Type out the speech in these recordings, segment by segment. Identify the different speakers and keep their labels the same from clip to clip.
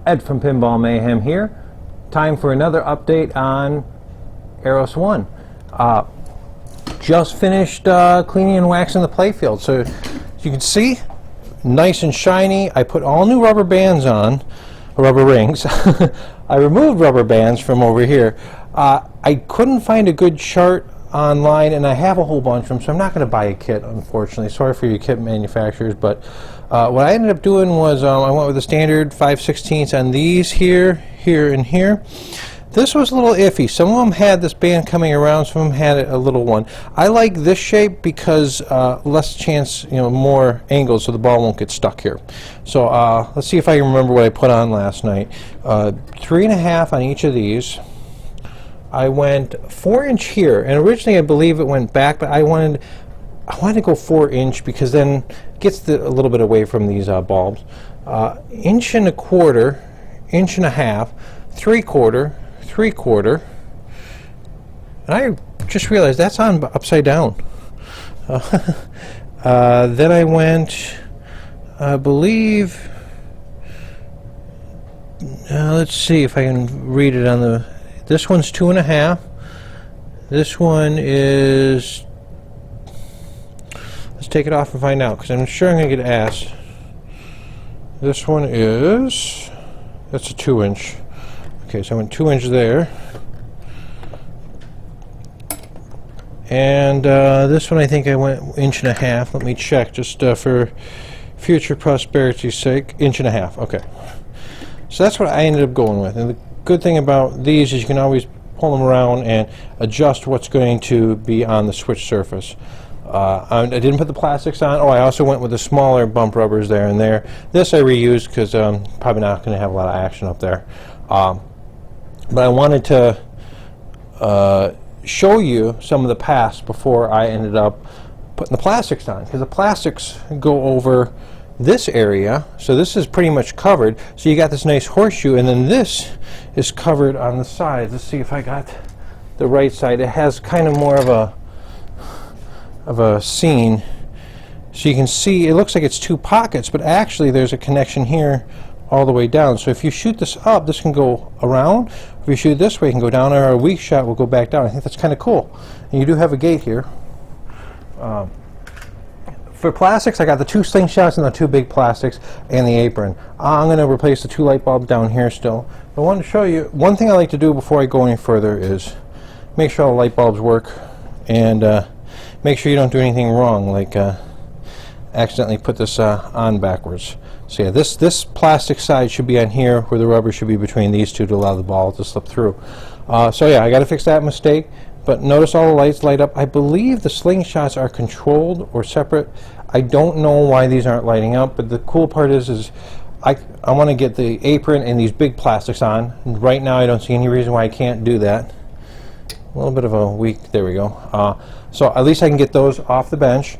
Speaker 1: Ed from Pinball Mayhem here. Time for another update on Eros 1. Just finished cleaning and waxing the playfield. So as you can see, nice and shiny. I put all new rubber bands on, rubber rings. I removed rubber bands from over here. I couldn't find a good chart online, and I have a whole bunch of them, so I'm not going to buy a kit, unfortunately. Sorry for you kit manufacturers, but what I ended up doing was I went with the standard 5/16 on these here, and here. This was a little iffy. Some of them had this band coming around, some of them had a little one. I like this shape because less chance, more angles, so the ball won't get stuck here. So let's see if I can remember what I put on last night. 3.5 on each of these. I went 4-inch here, and originally I believe it went back, but I wanted to go 4-inch because then it gets a little bit away from these bulbs. 1.25 inch, 1.5 inch, 3/4, 3/4, and I just realized that's on upside down. Then I went, I believe, let's see if I can read it on the. This one's 2.5. This one is. Let's take it off and find out, because I'm sure I'm going to get asked. This one is. That's a 2-inch. Okay, so I went 2 inches there. And this one I think I went 1.5 inches. Let me check just for future prosperity's sake. 1.5 inches. Okay. So that's what I ended up going with. And the good thing about these is you can always pull them around and adjust what's going to be on the switch surface. I didn't put the plastics on. Oh, I also went with the smaller bump rubbers there and there. This I reused because I'm probably not going to have a lot of action up there. But I wanted to show you some of the past before I ended up putting the plastics on, because the plastics go over this area, so this is pretty much covered. So you got this nice horseshoe, and then this is covered on the side. Let's see if I got the right side. It has kind of more of a seam, so you can see it looks like it's 2 pockets, but actually there's a connection here all the way down. So if you shoot this up, this can go around. If you shoot it this way, it can go down, or a weak shot will go back down. I think that's kind of cool. And you do have a gate here. For plastics, I got the 2 slingshots and the 2 big plastics and the apron. I'm going to replace the 2 light bulbs down here still. I wanted to show you, one thing I like to do before I go any further is make sure all the light bulbs work, and make sure you don't do anything wrong, like accidentally put this on backwards. So yeah, this plastic side should be on here, where the rubber should be between these two to allow the ball to slip through. So yeah, I got to fix that mistake. But notice all the lights light up. I believe the slingshots are controlled or separate. I don't know why these aren't lighting up, but the cool part is I want to get the apron and these big plastics on. Right now I don't see any reason why I can't do that. A little bit of a weak, there we go. So at least I can get those off the bench.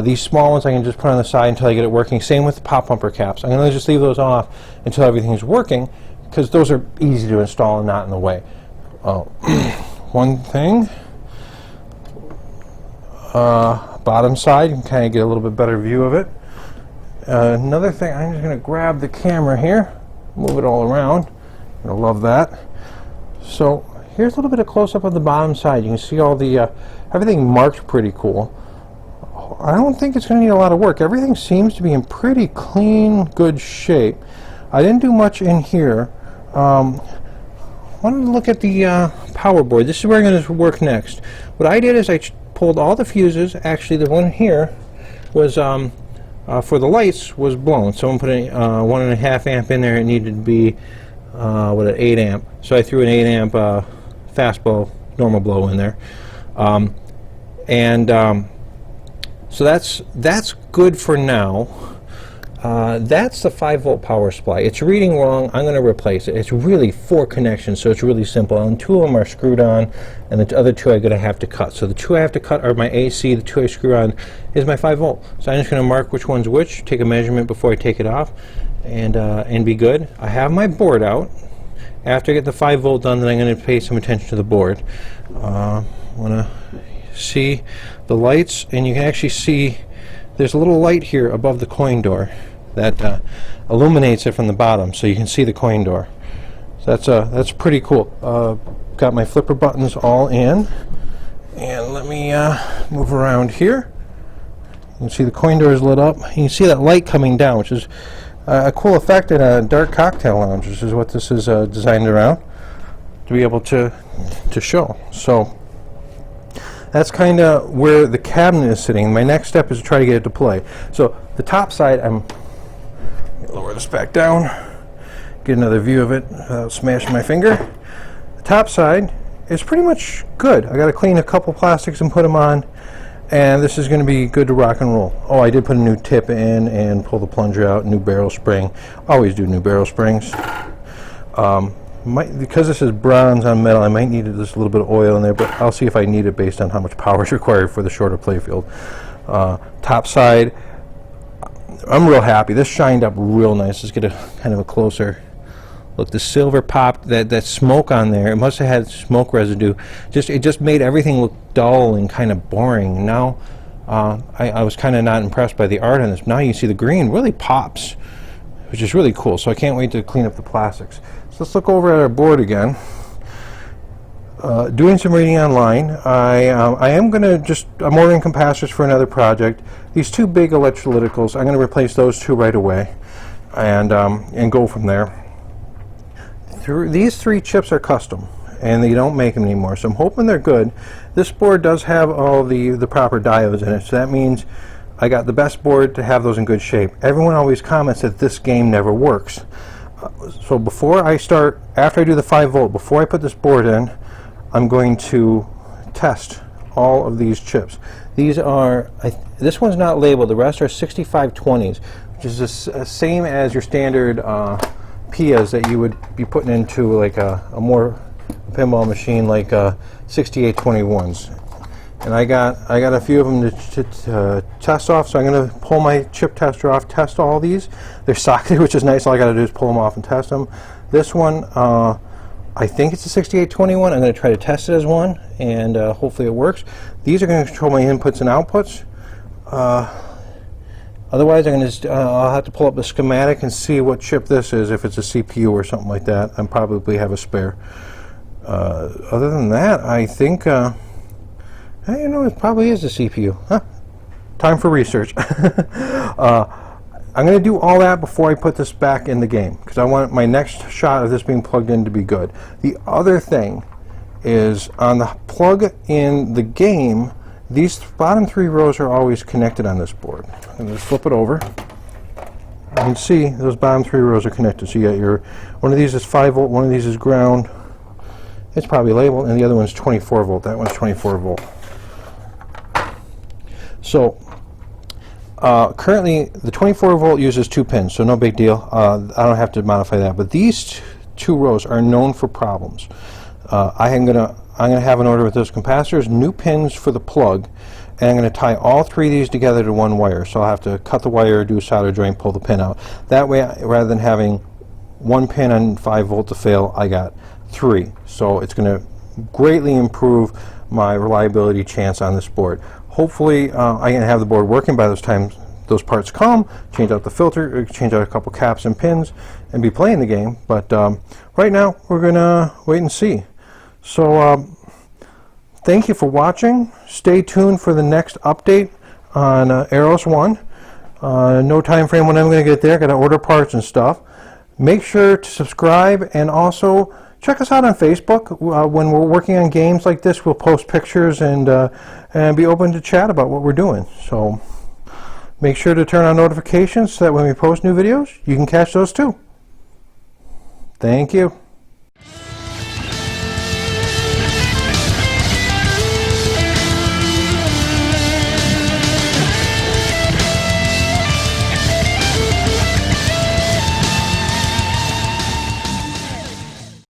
Speaker 1: These small ones I can just put on the side until I get it working. Same with the pop bumper caps. I'm going to just leave those off until everything's working, because those are easy to install and not in the way. One thing, bottom side, you can kind of get a little bit better view of it. Another thing, I'm just going to grab the camera here, move it all around. You'll love that. So here's a little bit of close-up of the bottom side. You can see all the everything marked pretty cool. I don't think it's going to need a lot of work. Everything seems to be in pretty clean, good shape. I didn't do much in here. I wanted to look at the power board. This is where I'm going to work next. What I did is I pulled all the fuses. Actually, the one here was for the lights was blown. Someone put a 1.5 amp in there. It needed to be an 8 amp. So I threw an 8 amp fast blow, normal blow in there, so that's good for now. That's the 5-volt power supply. It's reading wrong. I'm going to replace it. It's really 4 connections, so it's really simple. And 2 of them are screwed on, and the other 2 I'm going to have to cut. So the 2 I have to cut are my AC. The 2 I screw on is my 5-volt. So I'm just going to mark which one's which, take a measurement before I take it off, and be good. I have my board out. After I get the 5-volt done, then I'm going to pay some attention to the board. I want to see the lights, and you can actually see there's a little light here above the coin door. that illuminates it from the bottom, so you can see the coin door. So that's pretty cool. Got my flipper buttons all in, and let me move around here. You can see the coin door is lit up. You can see that light coming down, which is a cool effect in a dark cocktail lounge, which is what this is designed around, to be able to show. So that's kind of where the cabinet is sitting. My next step is to try to get it to play. So the top side, let me lower this back down, get another view of it without smashing my finger. The top side is pretty much good. I got to clean a couple plastics and put them on, and this is going to be good to rock and roll. Oh, I did put a new tip in and pull the plunger out, new barrel spring. Always do new barrel springs. Because this is bronze on metal, I might need just a little bit of oil in there, but I'll see if I need it based on how much power is required for the shorter playfield. Top side, I'm real happy. This shined up real nice. Let's get a kind of a closer look. The silver popped, that smoke on there, it must have had smoke residue. It just made everything look dull and kind of boring. Now, I was kind of not impressed by the art on this. Now you see the green really pops, which is really cool. So I can't wait to clean up the plastics. Let's look over at our board again. Doing some reading online. I am going to I'm ordering capacitors for another project. These two big electrolyticals, I'm going to replace those two right away, and go from there. These three chips are custom, and they don't make them anymore, so I'm hoping they're good. This board does have all the proper diodes in it, so that means I got the best board to have those in good shape. Everyone always comments that this game never works. So after I do the 5 volt, before I put this board in, I'm going to test all of these chips. These are, this one's not labeled, the rest are 6520s, which is the same as your standard PIAs that you would be putting into like a pinball machine, like 6821s. And I got a few of them to test off, so I'm going to pull my chip tester off, test all these. They're socketed, which is nice. All I got to do is pull them off and test them. This one, I think it's a 6821. I'm going to try to test it as one, and hopefully it works. These are going to control my inputs and outputs. Otherwise, I'll have to pull up the schematic and see what chip this is, if it's a CPU or something like that. I probably have a spare. Other than that, I think... you know, it probably is a CPU. Huh? Time for research. I'm going to do all that before I put this back in the game, because I want my next shot of this being plugged in to be good. The other thing is, on the plug in the game, these bottom 3 rows are always connected on this board. I'm going to flip it over. You can see those bottom 3 rows are connected. So you got one of these is 5 volt, one of these is ground. It's probably labeled, and the other one's 24 volt. That one's 24 volt. So currently the 24 volt uses 2 pins, so no big deal. I don't have to modify that, but these 2 rows are known for problems. I'm gonna have an order with those capacitors, new pins for the plug, and I'm going to tie all 3 of these together to one wire. So I'll have to cut the wire, do a solder joint, pull the pin out. That way, rather than having 1 pin on 5 volt to fail, I got 3. So it's going to greatly improve my reliability chance on this board. Hopefully I can have the board working by those times those parts come, change out the filter, change out a couple caps and pins, and be playing the game. But right now we're gonna wait and see. So thank you for watching. Stay tuned for the next update on Eros 1. No time frame when I'm going to get there. Got to order parts and stuff. Make sure to subscribe, and also check us out on Facebook. When we're working on games like this, we'll post pictures and be open to chat about what we're doing. So make sure to turn on notifications so that when we post new videos, you can catch those too. Thank you.